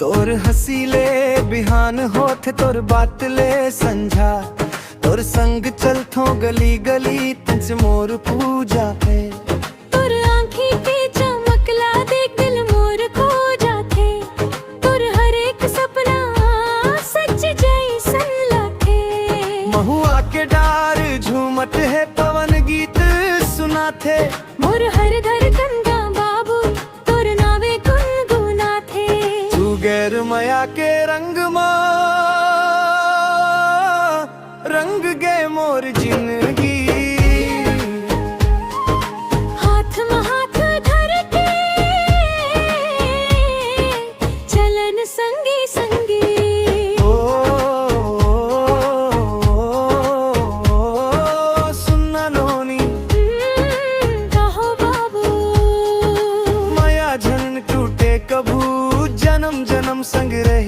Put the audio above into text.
तोर हसीले बिहान होथे तोर बातले संझा तोर संग चलथो गली गली तंच मोर पूजा है तोर आँखी के चमकला देख दिल मोर खो जाथे तोर हर एक सपना सच जैसन लाथे महुआ के डार झूमत है पवन गीत सुनाथे मोर हर घर गंगा बाबू तोर नावे गुनगुनाथे तू गैर मया के रंग रंग गए मोर जिंदगी हाथ में हाथ धर के चलन संगी संगी ओ, सुनना लोनी कहो बाबू माया झन टूटे कभू जन्म जन्म संग रही